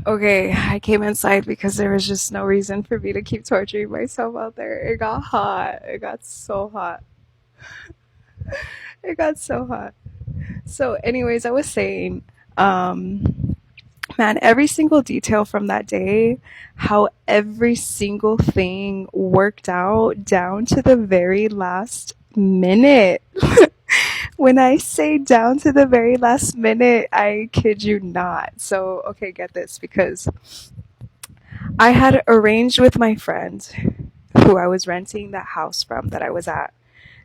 Okay, I came inside because there was just no reason for me to keep torturing myself out there. It got hot. It got so hot. It got so hot. So, anyways, I was saying, um, man, every single detail from that day, how every single thing worked out down to the very last minute. When I say down to the very last minute, I kid you not. So, okay, get this, because I had arranged with my friend who I was renting that house from that I was at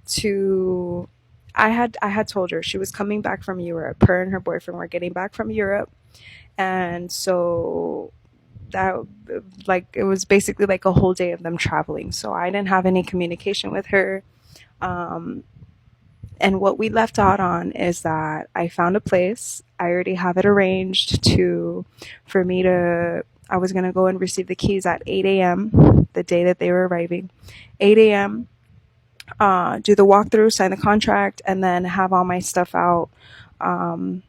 to I had told her she was coming back from Europe. Her and her boyfriend were getting back from Europe, and so that, like, it was basically like a whole day of them traveling. So I didn't have any communication with her. Um, and what we left out on is that I found a place. I already have it arranged to for me to. I was gonna go and receive the keys at 8 a.m. the day that they were arriving, 8 a.m. Do the walkthrough, sign the contract, and then have all my stuff out um,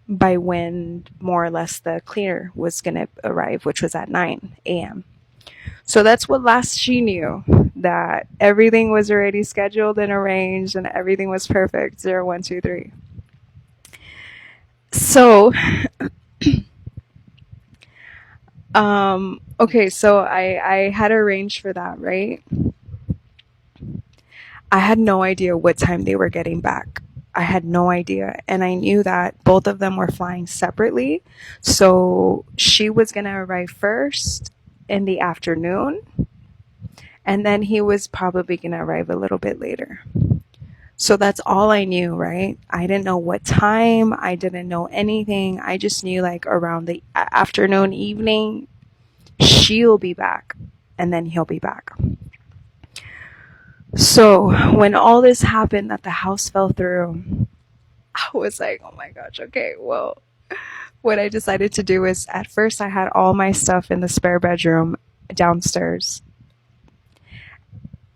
by when more or less the cleaner was going to arrive, which was at 9 a.m. So that's what last she knew, that everything was already scheduled and arranged and everything was perfect. 0, 1, 2, 3. So, okay, so I had arranged for that, right? I had no idea what time they were getting back. I had no idea. And I knew that both of them were flying separately. So she was going to arrive first in the afternoon, and then he was probably going to arrive a little bit later. So that's all I knew, right? I didn't know what time. I didn't know anything. I just knew like around the afternoon, evening, she'll be back and then he'll be back. So when all this happened, that the house fell through, I was like, oh my gosh, okay, well, what I decided to do is at first I had all my stuff in the spare bedroom downstairs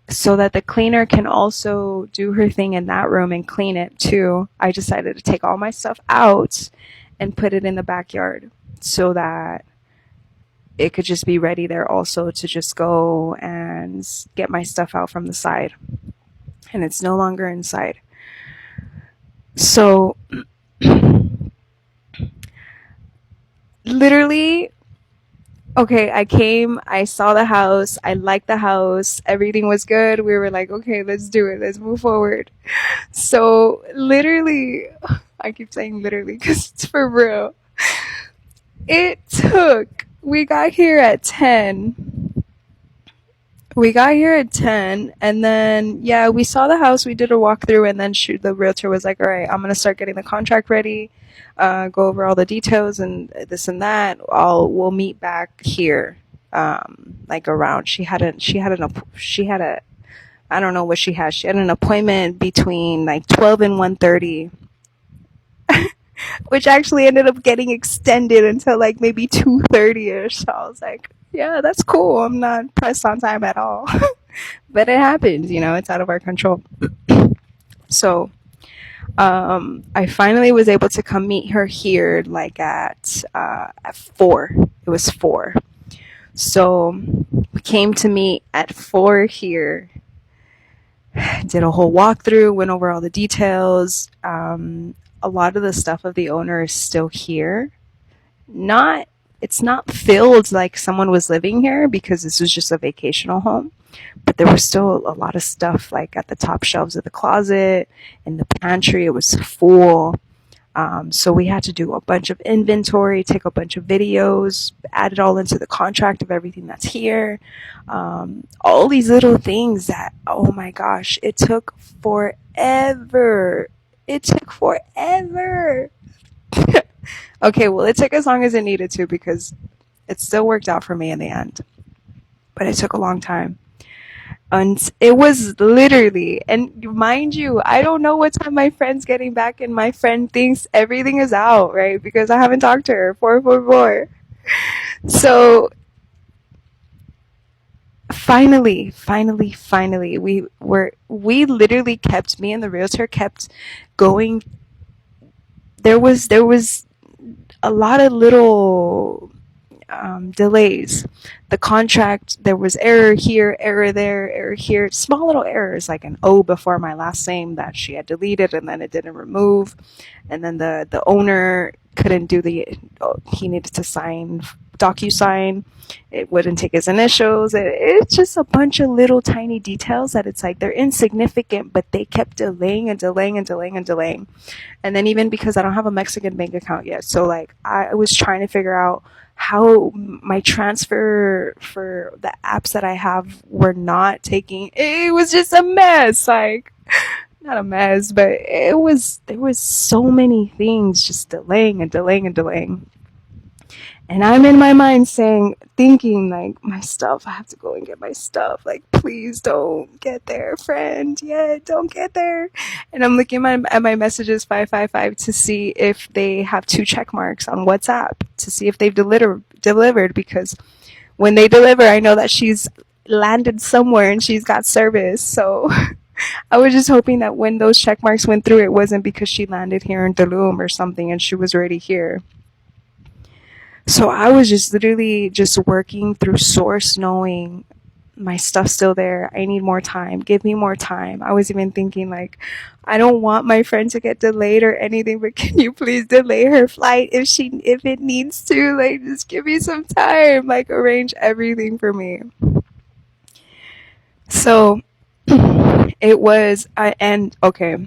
so that the cleaner can also do her thing in that room and clean it too. I decided to take all my stuff out and put it in the backyard so that it could just be ready there also to just go and get my stuff out from the side. And it's no longer inside. So literally, okay, I came, I saw the house, I liked the house, everything was good. We were like, okay, let's do it, let's move forward. So, literally, I keep saying literally because it's for real. We got here at 10. We got here at 10, and then, yeah, we saw the house, we did a walkthrough, and then the realtor was like, all right, I'm going to start getting the contract ready, go over all the details and this and that. We'll meet back here, like around, she had a, I don't know what she had. She had an appointment between like 12 and 1:30, which actually ended up getting extended until like maybe 2:30ish. So I was like, yeah, that's cool. I'm not pressed on time at all. But it happens, it's out of our control. So I finally was able to come meet her here like at 4. It was 4. So we came to meet at 4 here. Did a whole walkthrough, went over all the details. A lot of the stuff of the owner is still here. Not, it's not filled like someone was living here because this was just a vacational home. But there was still a lot of stuff like at the top shelves of the closet, in the pantry. It was full. So we had to do a bunch of inventory, take a bunch of videos, add it all into the contract of everything that's here. All these little things that, oh my gosh, it took forever. It took forever. Okay, well, it took as long as it needed to because it still worked out for me in the end. But it took a long time. And it was literally, and mind you, I don't know what time my friend's getting back, and my friend thinks everything is out, right? Because I haven't talked to her. 444. So finally, we literally kept, me and the realtor kept going. There was a lot of little delays. The contract, there was error here, error there, error here, small little errors like an O before my last name that she had deleted and then it didn't remove. And then the owner couldn't do he needed to sign DocuSign. It wouldn't take his initials. It's just a bunch of little tiny details that it's like they're insignificant, but they kept delaying and delaying and delaying and delaying. And then even because I don't have a Mexican bank account yet, so like I was trying to figure out how my transfer for the apps that I have were not taking. It was just a mess. Like, not a mess, but there was so many things just delaying and delaying and delaying. And I'm in my mind thinking like, my stuff, I have to go and get my stuff. Like, please don't get there, friend. Yeah, don't get there. And I'm looking at my messages 555 to see if they have 2 check marks on WhatsApp to see if they've delivered, because when they deliver, I know that she's landed somewhere and she's got service. So I was just hoping that when those check marks went through, it wasn't because she landed here in Tulum or something and she was already here. So I was just literally just working through Source, knowing my stuff's still there. I need more time. Give me more time. I was even thinking like, I don't want my friend to get delayed or anything, but can you please delay her flight if it needs to? Like, just give me some time. Like, arrange everything for me. So it was, okay,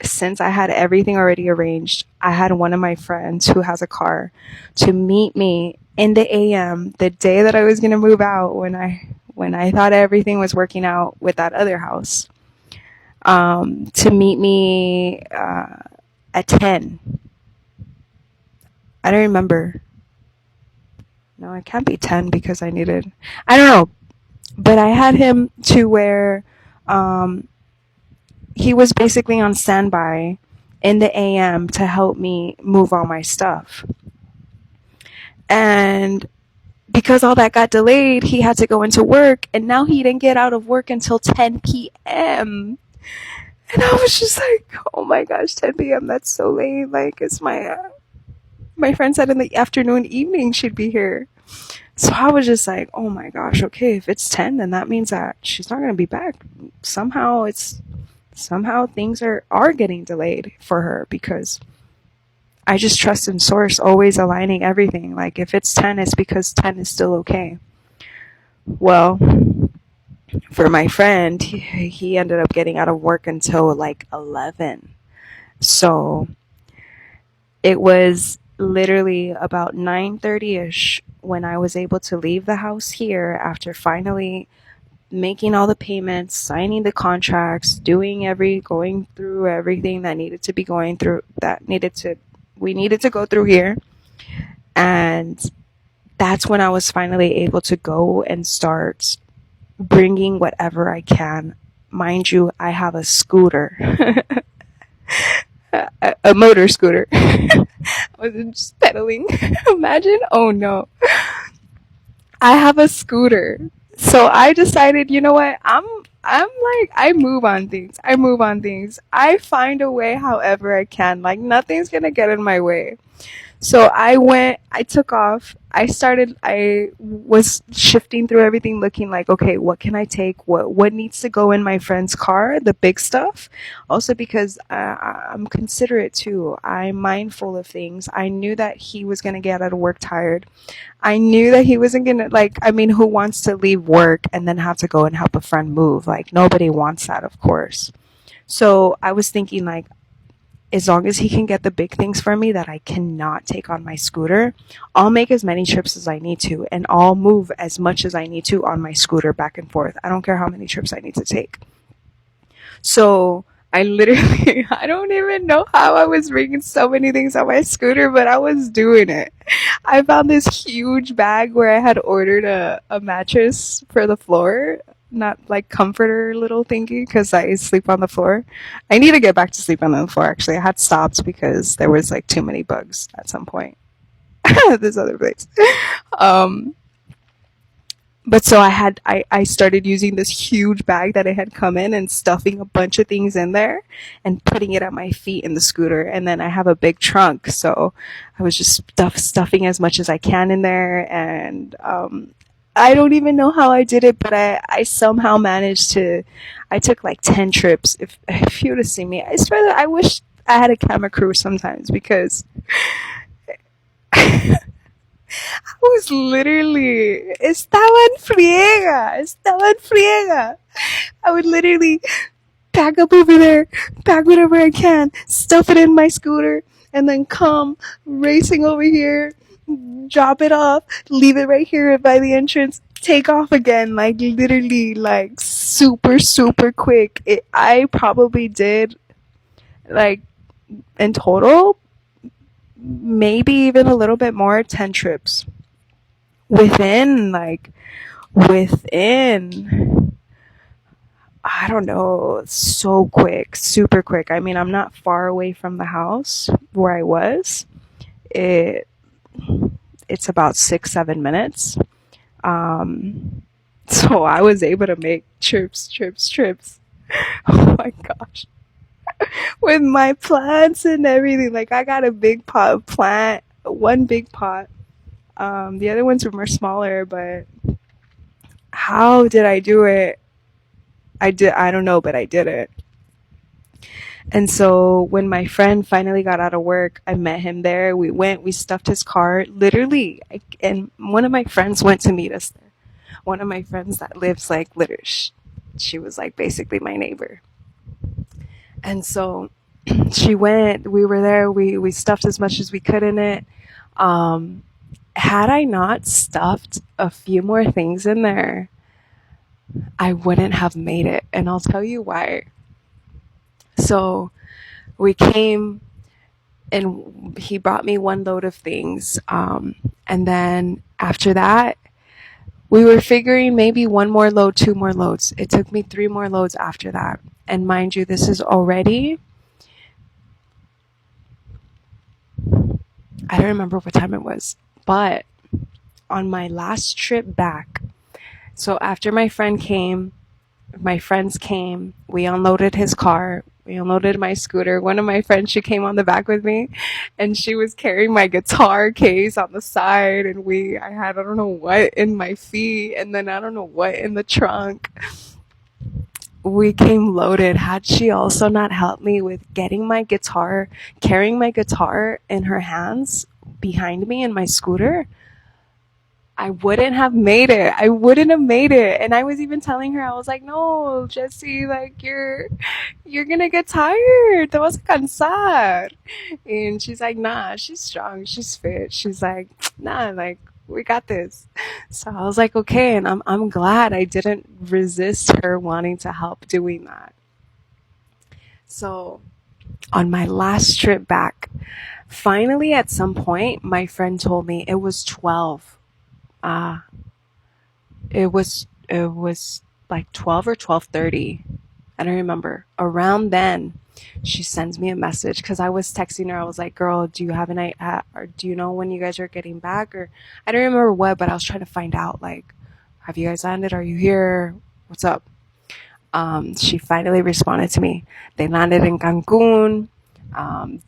since I had everything already arranged, I had one of my friends who has a car to meet me in the AM the day that I was going to move out, when I thought everything was working out with that other house, to meet me at 10. I don't remember. No, it can't be 10 because I don't know. But I had him to where he was basically on standby in the AM to help me move all my stuff. And because all that got delayed, he had to go into work, and now he didn't get out of work until 10 p.m. And I was just like, oh my gosh, 10 p.m., that's so late. Like, it's my friend said in the afternoon, evening she'd be here. So I was just like, oh my gosh, okay, if it's 10, then that means that she's not going to be back. Somehow things are getting delayed for her, because I just trust in Source always aligning everything. Like, if it's 10, it's because 10 is still okay. Well, for my friend, he ended up getting out of work until like 11. So it was literally about 9:30ish when I was able to leave the house here after finally making all the payments, signing the contracts, going through everything that needed to be we needed to go through here. And that's when I was finally able to go and start bringing whatever I can. Mind you, I have a scooter. a motor scooter. I wasn't just pedaling. Imagine. Oh no. I have a scooter. So I decided, you know what? I'm like, I move on things. I find a way however I can. Like, nothing's gonna get in my way. So I took off. I was shifting through everything, looking like, okay, what can I take? What needs to go in my friend's car? The big stuff. Also because I'm considerate too. I'm mindful of things. I knew that he was going to get out of work tired. I knew that he wasn't going to, who wants to leave work and then have to go and help a friend move? Like, nobody wants that, of course. So I was thinking, like, as long as he can get the big things for me that I cannot take on my scooter, I'll make as many trips as I need to, and I'll move as much as I need to on my scooter back and forth. I don't care how many trips I need to take. So I literally, I don't even know how I was bringing so many things on my scooter, but I was doing it. I found this huge bag where I had ordered a mattress for the floor, not like comforter little thingy, because I sleep on the floor. I need to get back to sleeping on the floor, actually. I had stopped because there was like too many bugs at some point. This other place. But so I started using this huge bag that it had come in and stuffing a bunch of things in there and putting it at my feet in the scooter. And then I have a big trunk, so I was just stuffing as much as I can in there. And I don't even know how I did it, but I somehow managed to. I took like 10 trips. If you would have seen me, I swear that I wish I had a camera crew sometimes, because I was literally, estaba en friega. I would literally pack up over there, pack whatever I can, stuff it in my scooter, and then come racing over here, drop it off, leave it right here by the entrance, take off again, like literally, like super, super quick. I probably did, like, in total, maybe even a little bit more, 10 trips within, within, I don't know, so quick, super quick. I mean, I'm not far away from the house where I was. It it's about 6-7 minutes. Um, so I was able to make trips. Oh my gosh. With my plants and everything. Like, I got a big pot of plant, one big pot. The other ones were more smaller, but how did I do it? I don't know, but I did it. And so when my friend finally got out of work, I met him there. We stuffed his car, literally. And one of my friends went to meet us there. One of my friends that lives, like, literally, she was like basically my neighbor. And so she went, we were there, we stuffed as much as we could in it. Um, had I not stuffed a few more things in there, I wouldn't have made it. And I'll tell you why. So we came and he brought me one load of things. And then after that, we were figuring maybe one more load, two more loads. It took me 3 more loads after that. And mind you, this is already, I don't remember what time it was, but on my last trip back, so after my friends came, we unloaded his car, we unloaded my scooter. One of my friends, she came on the back with me, and she was carrying my guitar case on the side, and I had, I don't know what in my feet, and then I don't know what in the trunk. We came loaded. Had she also not helped me with getting my guitar, carrying my guitar in her hands behind me in my scooter, I wouldn't have made it. I wouldn't have made it. And I was even telling her, I was like, no, Jessie, like, you're gonna get tired. Te vas a cansar. And she's like, nah, she's strong. She's fit. She's like, nah, like, we got this. So I was like, okay. And I'm glad I didn't resist her wanting to help doing that. So on my last trip back, finally at some point, my friend told me it was 12. Uh, it was like 12 or 12:30. I don't remember. Around then, she sends me a message because I was texting her. I was like, "Girl, do you have an idea, or do you know when you guys are getting back?" Or I don't remember what, but I was trying to find out. Like, have you guys landed? Are you here? What's up? She finally responded to me. They landed in Cancun.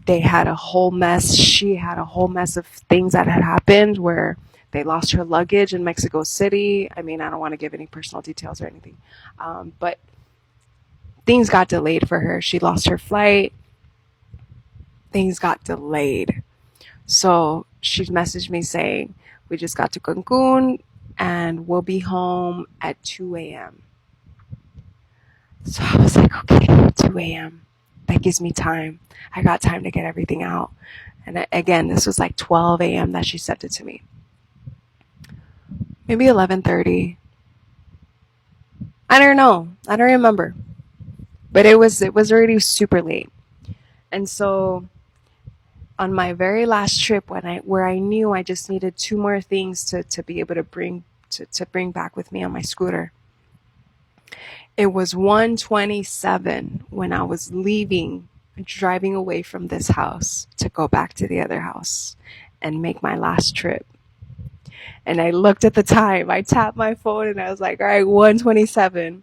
They had a whole mess. She had a whole mess of things that had happened where they lost her luggage in Mexico City. I mean, I don't want to give any personal details or anything, but things got delayed for her. She lost her flight. Things got delayed. So she messaged me saying, we just got to Cancun and we'll be home at 2 a.m. So I was like, okay, 2 a.m. That gives me time. I got time to get everything out. And again, this was like 12 a.m. that she sent it to me. Maybe 11:30. I don't know. I don't remember. But it was already super late. And so on my very last trip, where I knew I just needed 2 more things to be able to bring back with me on my scooter. It was 1:27 when I was driving away from this house to go back to the other house and make my last trip. And I looked at the time. I tapped my phone and I was like, all right, 1:27.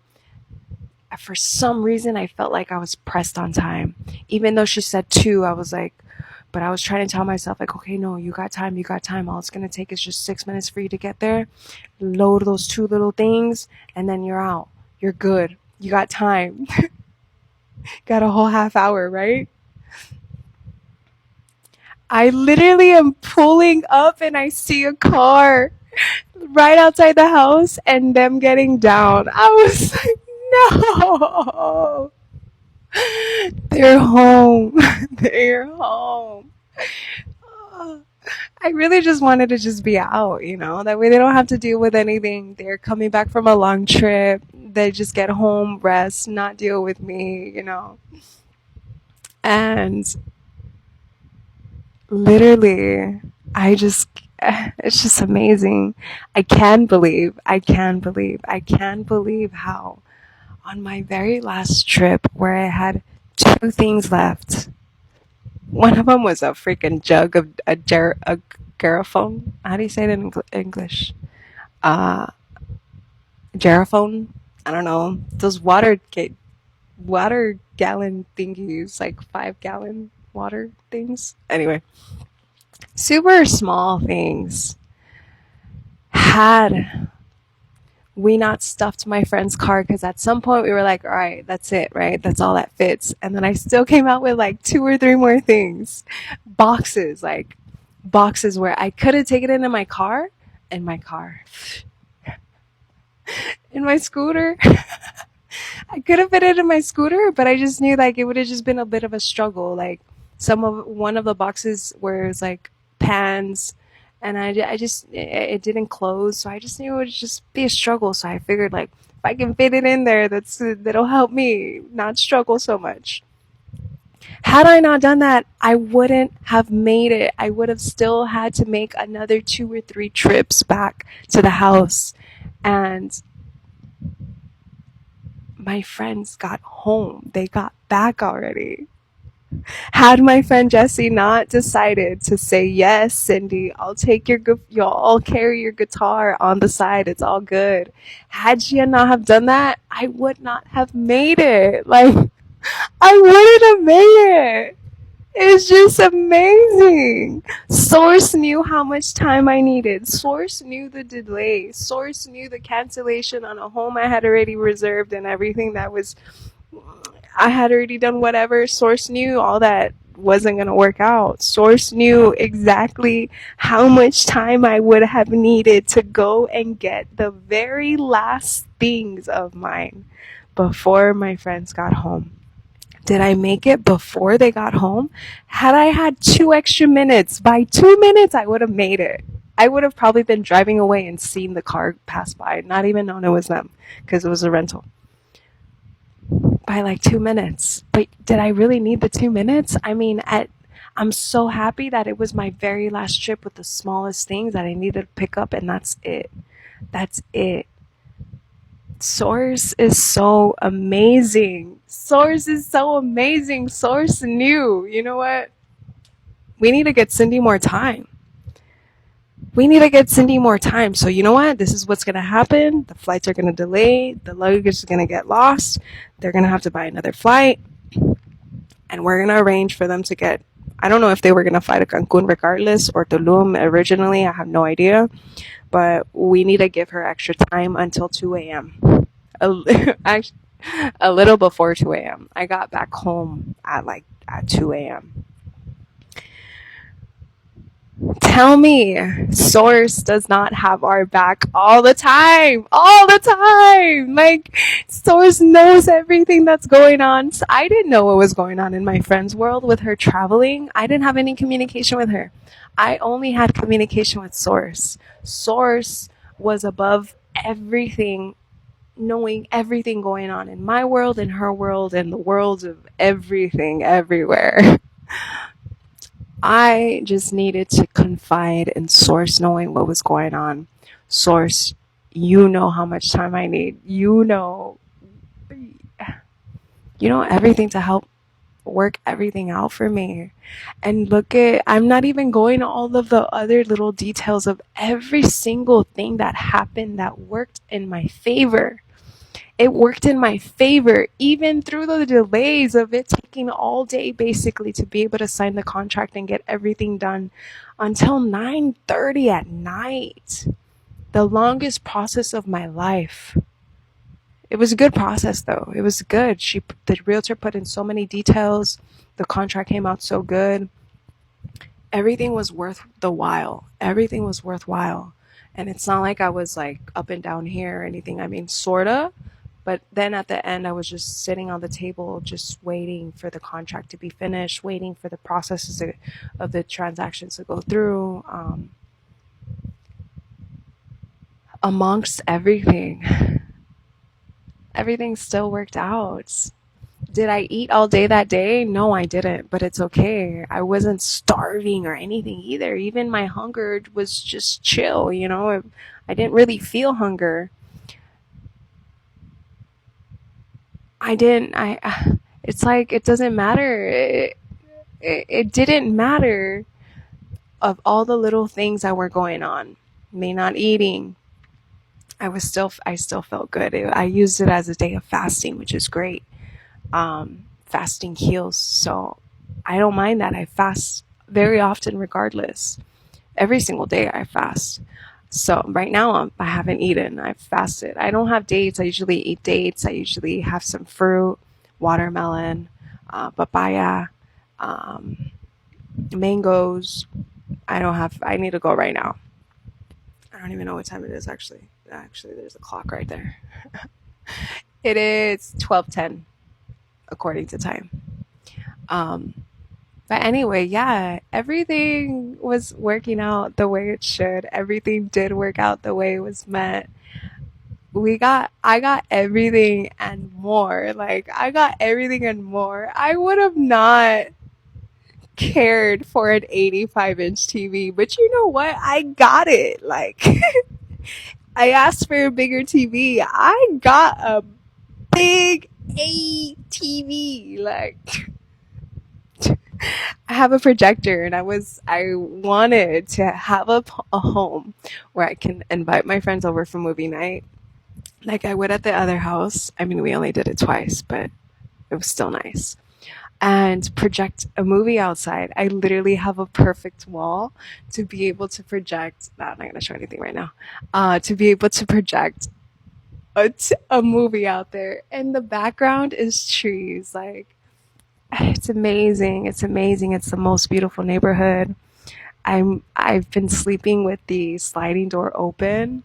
For some reason, I felt like I was pressed on time. Even though she said 2, I was like, but I was trying to tell myself, like, okay, no, you got time, you got time. All it's going to take is just 6 minutes for you to get there. Load those 2 little things, and then you're out. You're good. You got time. Got a whole half hour, right? I literally am pulling up and I see a car right outside the house and them getting down. I was like, no. They're home. They're home. I really just wanted to just be out, that way they don't have to deal with anything. They're coming back from a long trip. They just get home, rest, not deal with me. And literally, it's just amazing. I can't believe how on my very last trip where I had 2 things left. One of them was a freaking jug of a Garafone. How do you say it in English? Uh, Garafone. I don't know. Those water gallon thingies, like 5-gallon water things. Anyway, super small things. Had we not stuffed my friend's car, because at some point we were like, all right, that's it, right? That's all that fits. And then I still came out with like 2 or 3 more things. Boxes where I could have taken it in my car, in my scooter. I could have fit it in my scooter, but I just knew like it would have just been a bit of a struggle. Like one of the boxes where it was like pans, and it didn't close, so I just knew it would just be a struggle. So I figured like if I can fit it in there, that'll help me not struggle so much. Had I not done that, I wouldn't have made it. I would have still had to make another 2 or 3 trips back to the house. And my friends got home. They got back already. Had my friend Jessie not decided to say, yes, Cindy, I'll carry your guitar on the side. It's all good. Had she not have done that, I would not have made it. Like, I wouldn't have made it. It's just amazing. Source knew how much time I needed. Source knew the delay. Source knew the cancellation on a home I had already reserved and everything I had already done whatever. Source knew all that wasn't going to work out. Source knew exactly how much time I would have needed to go and get the very last things of mine before my friends got home. Did I make it before they got home? Had I had 2 extra minutes, by 2 minutes, I would have made it. I would have probably been driving away and seen the car pass by, not even known it was them, because it was a rental. By like 2 minutes. But did I really need the 2 minutes? I mean, I'm so happy that it was my very last trip with the smallest things that I needed to pick up, and that's it. That's it. Source is so amazing. Source knew. You know what? We need to get Cindy more time. So you know what? This is what's going to happen. The flights are going to delay. The luggage is going to get lost. They're going to have to buy another flight. And we're going to arrange for them to get, I don't know if they were going to fly to Cancun regardless or Tulum originally. I have no idea. But we need to give her extra time until 2 a.m. Actually, a little before 2 a.m. I got back home at 2 a.m. Tell me, Source does not have our back all the time. Like, Source knows everything that's going on. So I didn't know what was going on in my friend's world with her traveling. I didn't have any communication with her. I only had communication with Source. Source was above everything, knowing everything going on in my world, in her world, and the worlds of everything everywhere. I just needed to confide in Source knowing what was going on. Source, you know how much time I need. You know everything to help work everything out for me. And look at, I'm not even going to all of the other little details of every single thing that happened that worked in my favor. It worked in my favor, even through the delays of it taking all day basically to be able to sign the contract and get everything done until 9:30 at night. The longest process of my life. It was a good process though. It was good. The realtor put in so many details. The contract came out so good. Everything was worth the while. Everything was worthwhile. And it's not like I was like up and down here or anything. I mean, sorta. But then at the end, I was just sitting on the table, just waiting for the contract to be finished, waiting for the processes of the transactions to go through. Amongst everything, everything still worked out. Did I eat all day that day? No, I didn't, but it's okay. I wasn't starving or anything either. Even my hunger was just chill, you know? I didn't really feel hunger. I didn't, it's like, it doesn't matter. It didn't matter of all the little things that were going on. Me not eating. I still felt good. I used it as a day of fasting, which is great. Fasting heals. So I don't mind that. I fast very often regardless. Every single day I fast. So right now I haven't eaten. I've fasted. I don't have dates. I usually eat dates. I usually have some fruit, watermelon, papaya, um, mangoes. I need to go right now. I don't even know what time it is actually. Actually, there's a clock right there. It is 12:10 according to time. Um, But anyway, yeah, everything was working out the way it should. Everything did work out the way it was meant. I got everything and more. Like, I got everything and more. I would have not cared for an 85-inch TV, but you know what? I got it. Like, I asked for a bigger TV. I got a big ATV. Like, I have a projector and I wanted to have a home where I can invite my friends over for movie night like I would at the other house. I mean, we only did it twice, but it was still nice. And project a movie outside. I literally have a perfect wall to be able to project. No, I'm not going to show anything right now. To be able to project a movie out there. And the background is trees. Like, it's amazing. It's amazing. It's the most beautiful neighborhood. I've been sleeping with the sliding door open,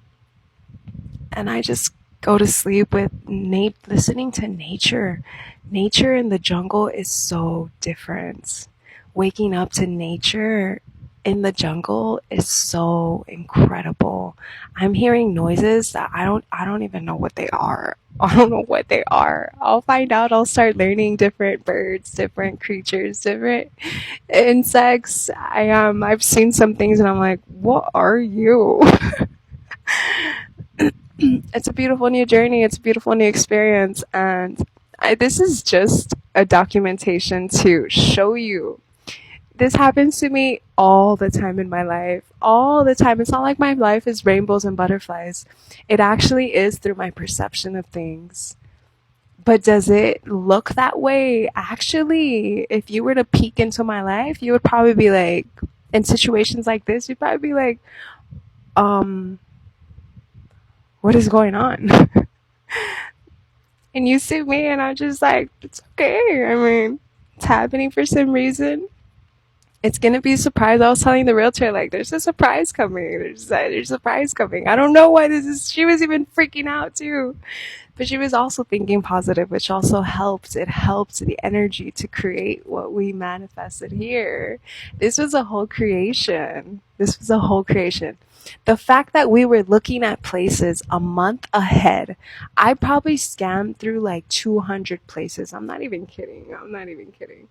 and I just go to sleep with listening to nature. Nature in the jungle is so different. Waking up to nature in the jungle is so incredible. I'm hearing noises that I don't even know what they are. I don't know what they are. I'll find out. I'll start learning different birds, different creatures, different insects. I've seen some things and I'm like, what are you? It's a beautiful new journey. It's a beautiful new experience. And this is just a documentation to show you. This happens to me all the time in my life. All the time. It's not like my life is rainbows and butterflies. It actually is through my perception of things. But does it look that way? Actually, if you were to peek into my life, you would probably be like, in situations like this, you'd probably be like, um, what is going on? And you see me and I'm just like, it's okay. I mean, it's happening for some reason. It's gonna be a surprise. I was telling the realtor, like, there's a surprise coming. There's a surprise coming. I don't know why this is. She was even freaking out too. But she was also thinking positive, which also helped. It helped the energy to create what we manifested here. This was a whole creation. This was a whole creation. The fact that we were looking at places a month ahead, I probably scanned through like 200 places. I'm not even kidding. I'm not even kidding.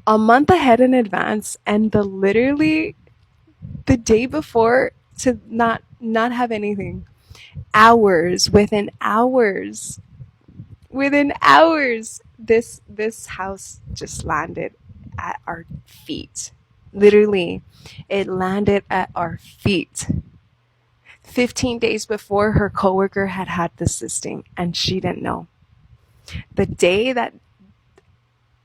A month ahead in advance, and literally the day before to not have anything. Hours, within hours, This house just landed at our feet. Literally, it landed at our feet. 15 days before, her coworker had had this listing and she didn't know. The day that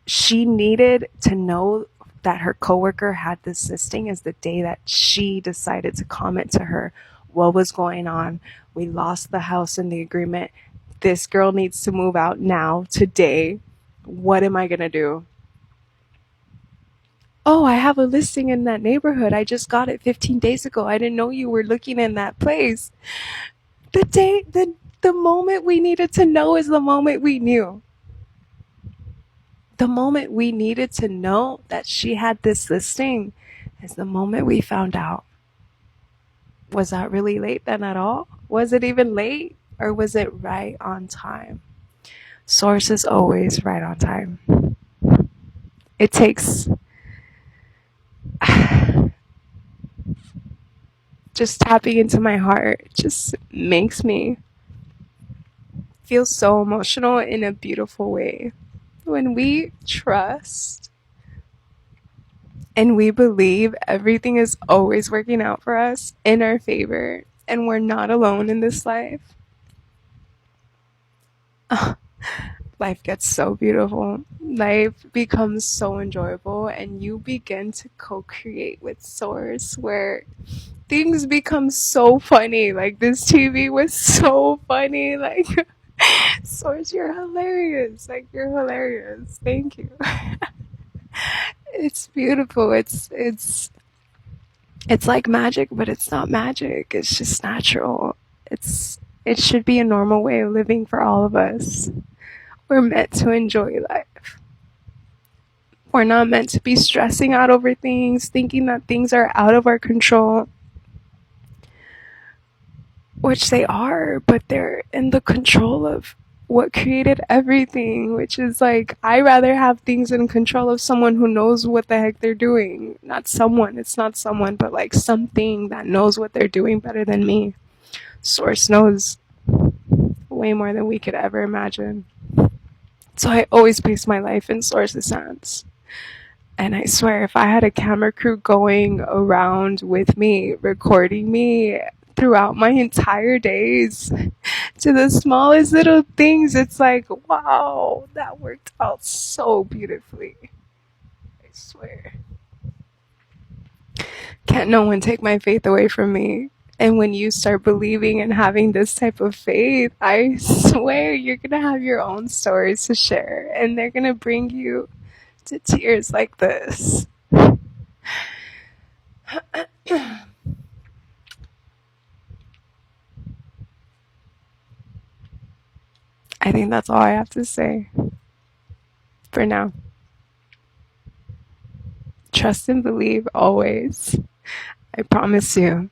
she needed to know that her coworker had this listing is the day that she decided to comment to her what was going on. We lost the house in the agreement. This girl needs to move out now, today. What am I going to do? Oh, I have a listing in that neighborhood. I just got it 15 days ago. I didn't know you were looking in that place. The moment we needed to know is the moment we knew. The moment we needed to know that she had this listing is the moment we found out. Was that really late then at all? Was it even late? Or was it right on time? Source is always right on time. It takes just tapping into my heart just makes me feel so emotional in a beautiful way. When we trust and we believe everything is always working out for us in our favor and we're not alone in this life, life gets so beautiful. Life becomes so enjoyable and you begin to co-create with Source where things become so funny. Like, this TV was so funny. Like, Source, you're hilarious. Like, you're hilarious. Thank you. It's beautiful. It's like magic, but it's not magic. It's just natural. It should be a normal way of living for all of us. We're meant to enjoy life. We're not meant to be stressing out over things, thinking that things are out of our control. Which they are, but they're in the control of what created everything, which is like, I rather have things in control of someone who knows what the heck they're doing. Not someone, it's not someone, but like something that knows what they're doing better than me. Source knows way more than we could ever imagine. So I always place my life in Source's hands. And I swear, if I had a camera crew going around with me, recording me throughout my entire days, to the smallest little things, it's like, wow, that worked out so beautifully. I swear. Can't no one take my faith away from me. And when you start believing and having this type of faith, I swear you're going to have your own stories to share. And they're going to bring you to tears like this. I think that's all I have to say for now. Trust and believe always. I promise you,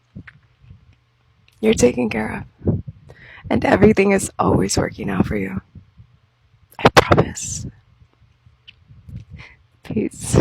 you're taken care of. And everything is always working out for you. I promise. Peace.